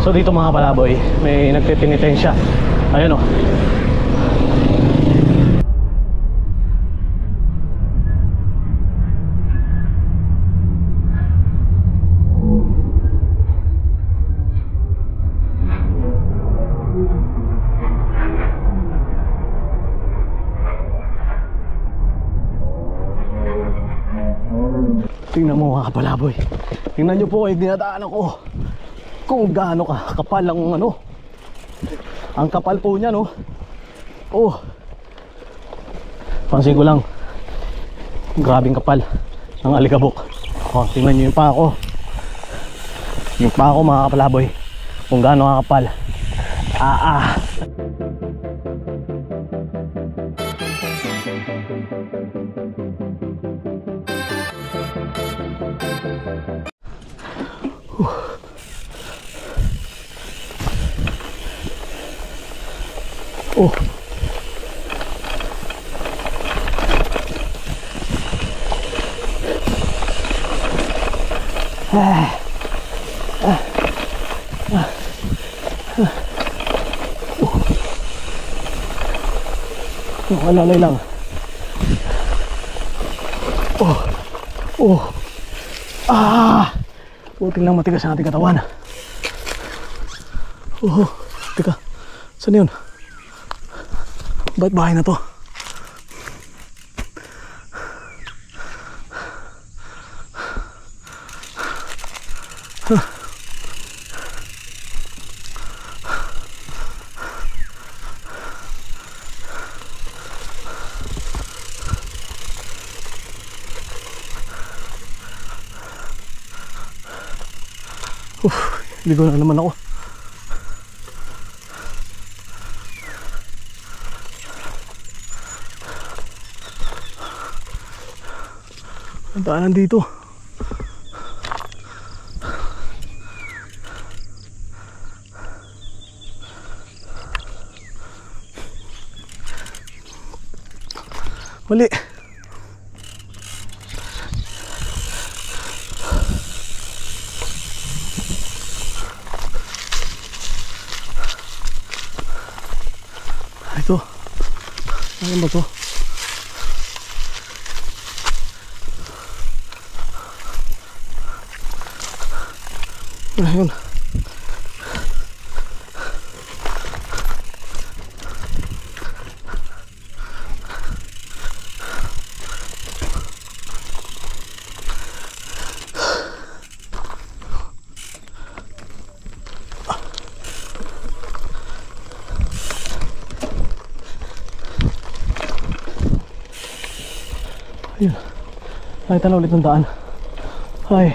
So dito mga palaboy, may nagtitinitensya. Ayun o. Tingnan mo mga kapalaboy. Tingnan nyo po yung dinadaanan ko. Kung gaano ka kapal ang ano. Ang kapal po niya no. Oh. Pansin ko lang. Grabing kapal ng alikabok. Oh, tingnan nyo yung paa ko. Yung paa ko mga kapalaboy. Kung gaano kakapal. Oh. Alalay lang. Buting lang matigas ang ating katawan. Teka, saan yun? Ba't bahay na to? Ligo na naman ako. Ang daanan dito. Mali. Ito. Ano ba to? Ayun. Ayun. Nakita na ulit ng daan. Ay.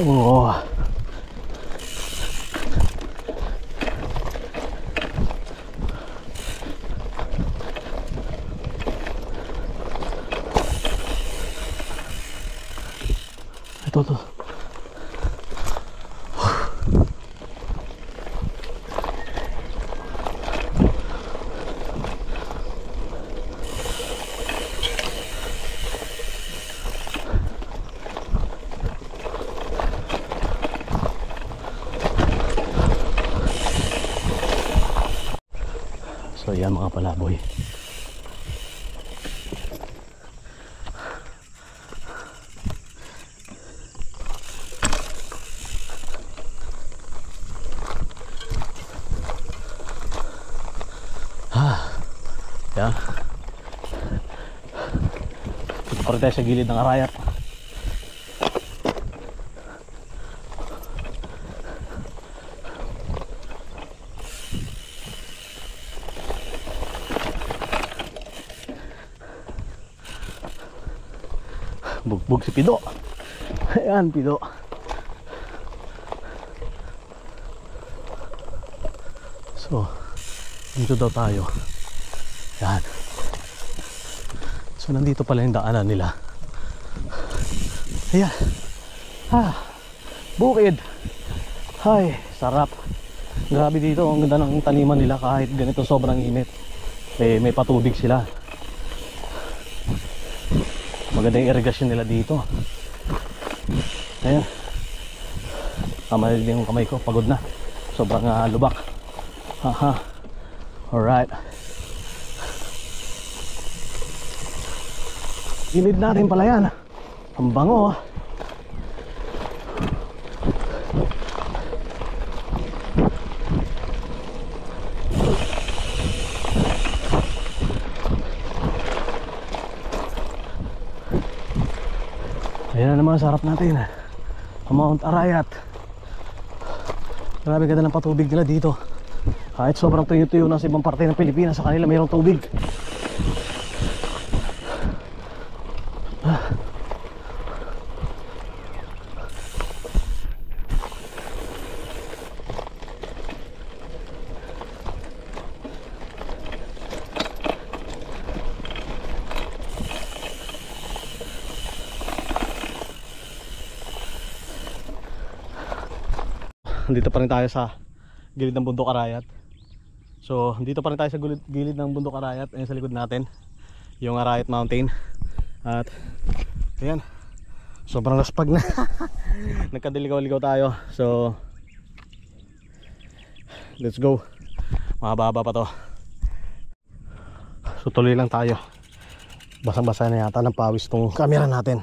Oh. Ito. So yan mga palaboy. Yan. Ito pa rin tayo sa gilid ng arayat. Bugbog si Pido. Ayan, Pido. So, dito daw tayo. Ayan. So, nandito pala yung daanan nila. Ayan. Bukid. Ay, sarap. Grabe dito, ang ganda ng taniman nila kahit ganito sobrang init. May patubig sila. Maganda yung irigasyon nila dito. Ayan. Kamay din yung kamay ko, pagod na. Sobrang lubak. Haha. Alright. Gilid natin pala yan. Ang bango. Ayan na naman, sarap natin. Mount Arayat. Grabe ganda ng patubig nila dito. Kahit sobrang tuyo-tuyo na sa ibang parte ng Pilipinas, sa kanila mayroong tubig. Dito pa rin tayo sa gilid ng bundok Arayat. So dito pa rin tayo sa gilid ng bundok Arayat. Ayan sa likod natin yung Arayat Mountain. At ayan, sobrang laspag na. Nagkadiligaw-ligaw tayo. So let's go. Mahaba pa to. So tuloy lang tayo. Basang-basa na yata ng pawis tong camera natin.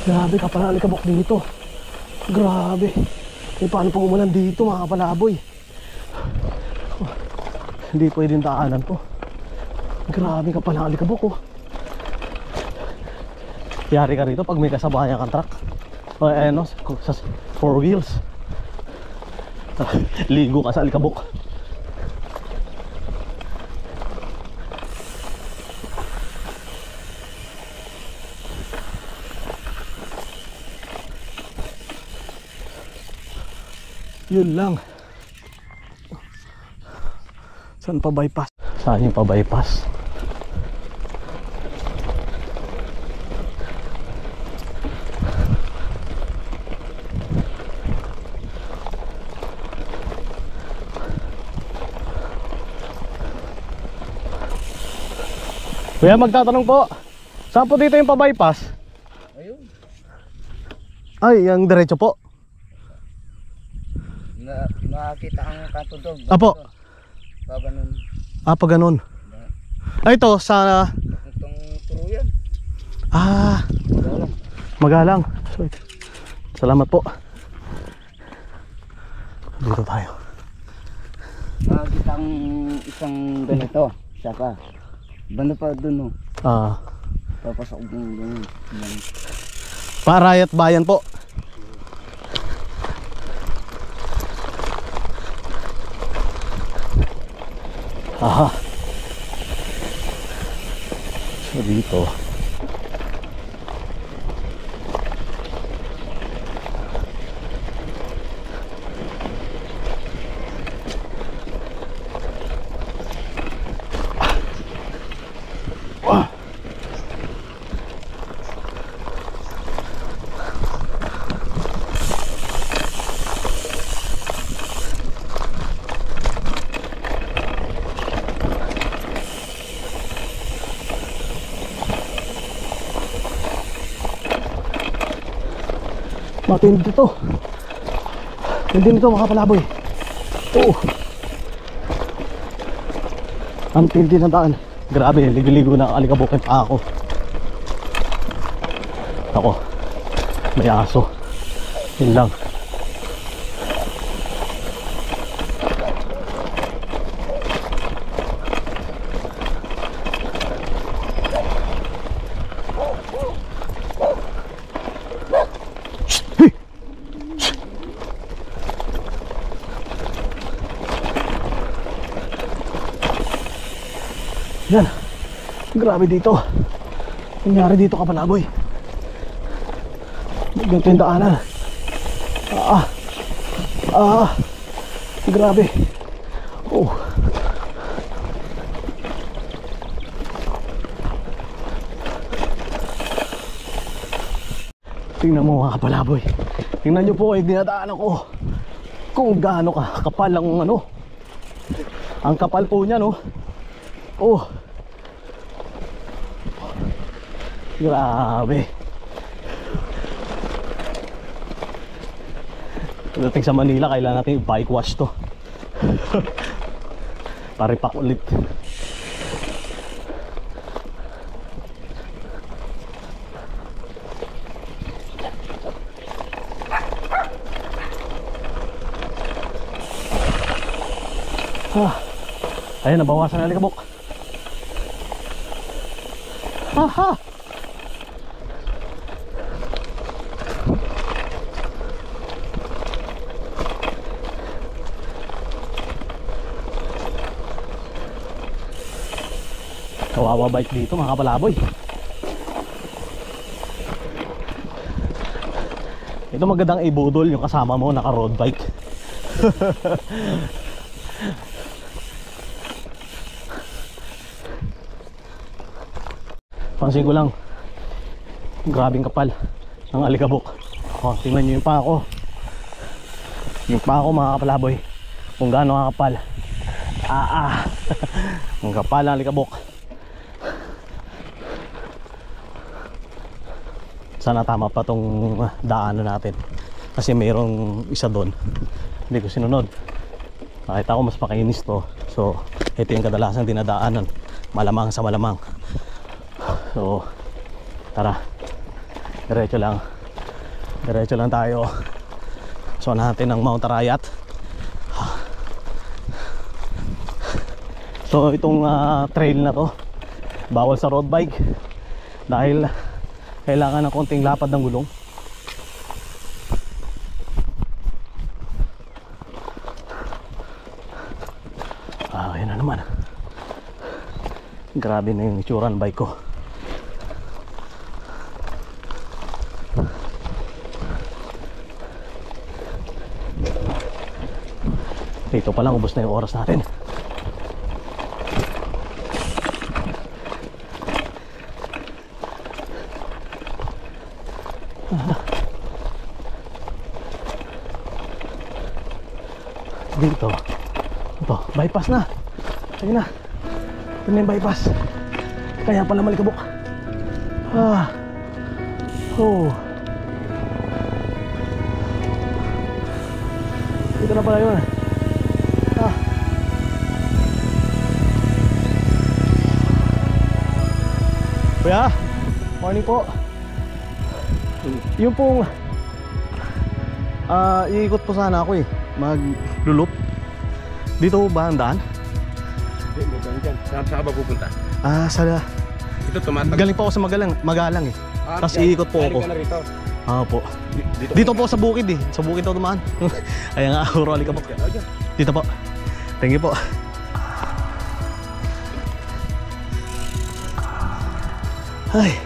Grabe, kapalalikabok dito. Grabe. Paano pong umulan dito mga kapalaboy? Hindi pwedeng daanan to. Grabe, kapalalikabok. Yari ka rito pag may kasabayan kang truck. O ano, sa 4 wheels. Ligo ka sa alikabok. Yun lang. Saan pa bypass? Saan yung pa bypass? Kuya, magtatanong po. Saan po dito yung pa bypass? Ayun. Ay, yung diretso po. Nakakita ang kanto doon. Apo. Paganon. Pa ganun. Ay, ito sa Itong turuyan. Magalang. Salamat po. Dito tayo. Nakakita ang isang ganito. Saka banda pa doon, no? Papasok doon ganun. Arayat Bayan po. Aha. So dito matindi to. Hindi nito makapalaboy. Oo. Ang tindi ng daan. Grabe, ligo-ligo na alikabukin pa ako. Ako, may aso. Yun lang. Yan. Grabe dito. Nangyari dito kapalaboy. Ganito yung daanan. Grabe. Oh. Tingnan mo mga kapalaboy. Tingnan nyo po yung dinadaanan ko. Kung gaano ka kapal ang ano. Ang kapal po niya no. Oh. Grabe. Pagdating sa Manila, kailangan natin i-bike wash to. Paripak ulit. Ayun, nabawasan na alikabok. Haha. Kawawa bike dito mga kapalaboy. Ito magandang ibudol yung kasama mo naka road bike. Pansin ko lang, grabing kapal ng alikabok. Oh, tingnan nyo yung pako. Yung pako mga kapalaboy, kung gaano kakapal. Ang kapal ng alikabok. Sana tama pa tong daanan natin, kasi mayroong isa doon hindi ko sinunod. Nakita ko mas pakainis to. So ito yung kadalasan dinadaanan, malamang sa malamang. So tara, diretso lang tayo. So natin ang Mount Arayat. So itong trail na to bawal sa road bike dahil kailangan ng konting lapad ng gulong. Ayan na naman. Grabe na yung itsura ng bike ko. Dito pa lang ubos na yung oras natin. Dito. Ito, bypass na. Ayun na. Ito na yung bypass. Kaya pala malikabok. Oh. Dito na pala yun. Kuya, morning po. Yung pong iikot po sana ako maglulup. Dito ba ang daan? Hindi, dyan dyan. Saan ba pupunta? Ito galing po ako sa Magalang eh. Tapos iikot po ako. Ka na rito. Po. Dito po sa bukid eh. Sa bukid ako dumaan. Kaya nga, hurali ka po. Dito po. Thank you po. Ay.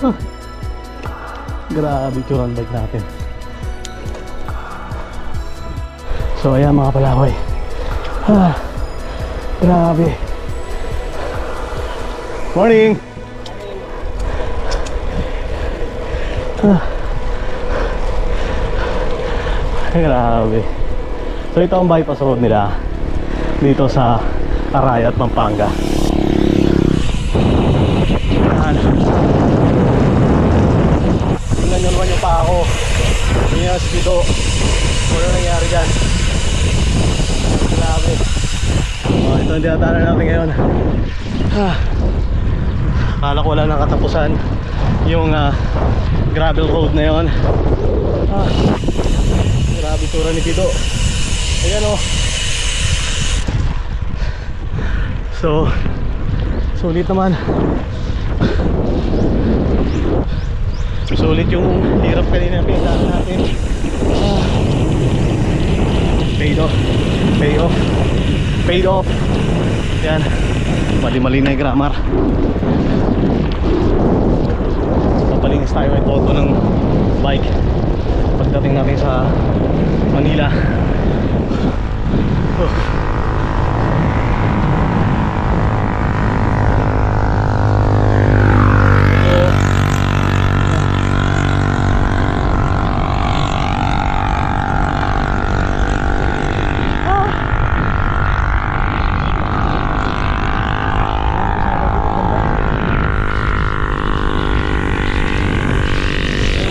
Huh. Grabe yung bike natin. So ayan mga palaboy. Ah, grabe. Morning. Ah. Grabe. So ito ang bypass road nila dito sa Arayat, Pampanga. Ayan. Tingnan nyo naman yung paa ko. Hindi na speedo. Ano nangyari dyan? Grabe. Ito ang dinatanan natin ngayon. Akala ko wala nang katapusan yung gravel road na yun. Grabe tura ni Pido. Ayan o. So sulit naman. Sulit yung hirap kanina pinagdaan natin. Paid off. Pay off. Paid off. Yan. Mali-mali na yung grammar. Papalinis tayo ay toto ng bike pagdating natin sa Manila.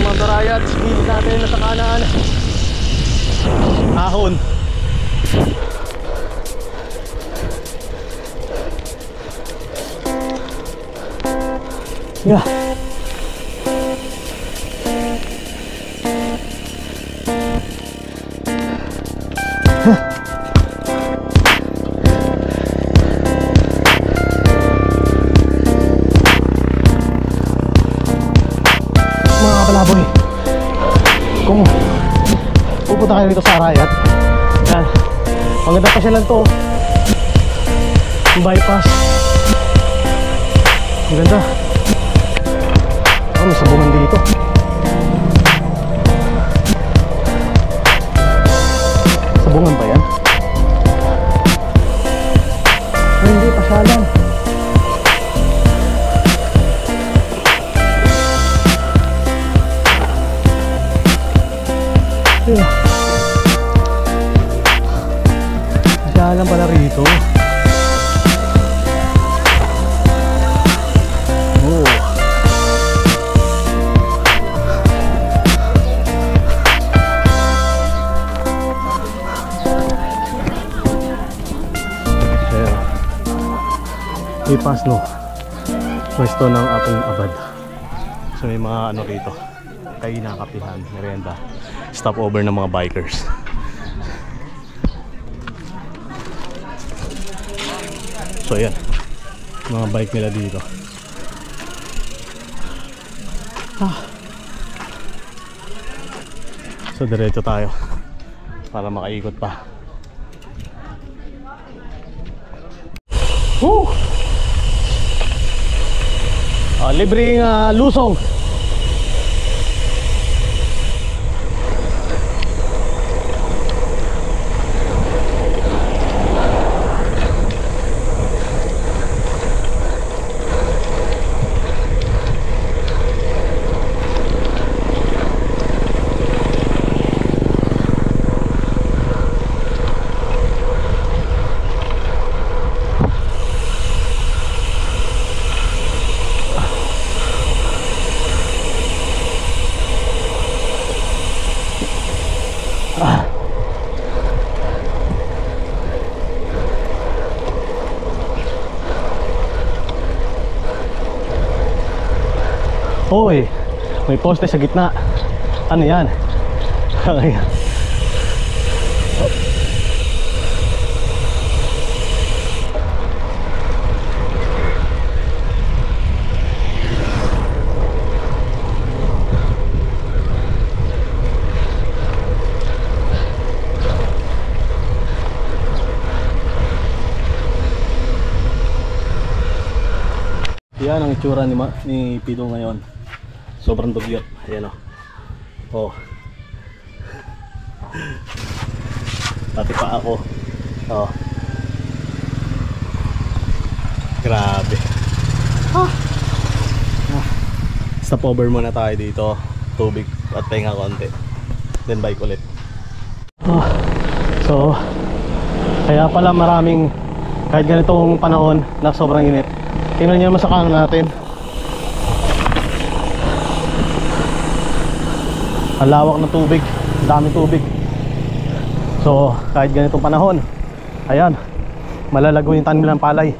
Mandarayat, speed natin na sa kanan. Ahon. Yeah. Mga palaboy, kung pupunta kayo dito sa Arayat, yan, maganda pa siya lang to, bypass, ang ganda. May sabungan dito. Sabungan ba yan? Ay, hindi, pasyalan. Pasyalan pala rito. Ipas no, pwesto ng ating abad. So may mga ano rito, kainan, kapihan, merienda, stopover ng mga bikers. So ayan, mga bike nila dito. So diretso tayo para makaikot pa. Woo! Libreng lusong. Hoy, may poste sa gitna. Ano yan? Ayan. yan ang itsura ni Pido ngayon. Sobrang dugyot. Ayan o. Oh. Pati pa ako. Oh. Grabe. Stop over muna tayo dito. Tubig at pahinga konti. Then bike ulit. So, kaya pala maraming, kahit ganitong panahon na sobrang init. Tingnan nyo naman sa kanan natin. Ang lawak ng tubig, daming tubig. So kahit ganitong panahon, ayan, malalago yung tanim ng palay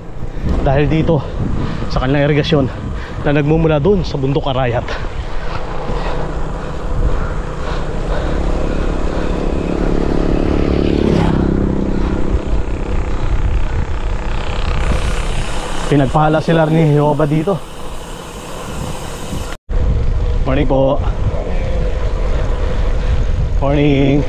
dahil dito sa kanilang irigasyon na nagmumula doon sa bundok Arayat. Pinagpala sila ni Jehovah dito. Morning po. Morning.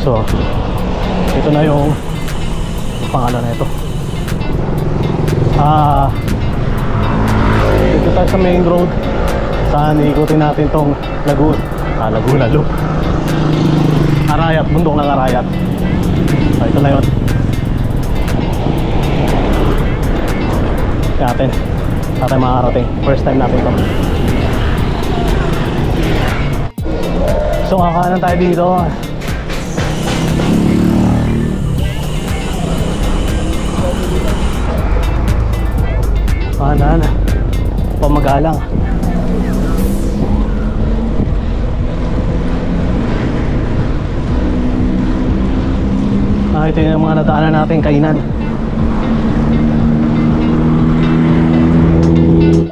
So, ito na yung pangalan na ito. Dito tayo sa main road. Saan ikutin natin tong Laguna Loop. Arayat, bundok ng Arayat. Ito na yun. Natin makakarating. First time natin ito. So, kakanan tayo dito. Kanan, pamagalang. Ito yung mga nadaanan natin kainan.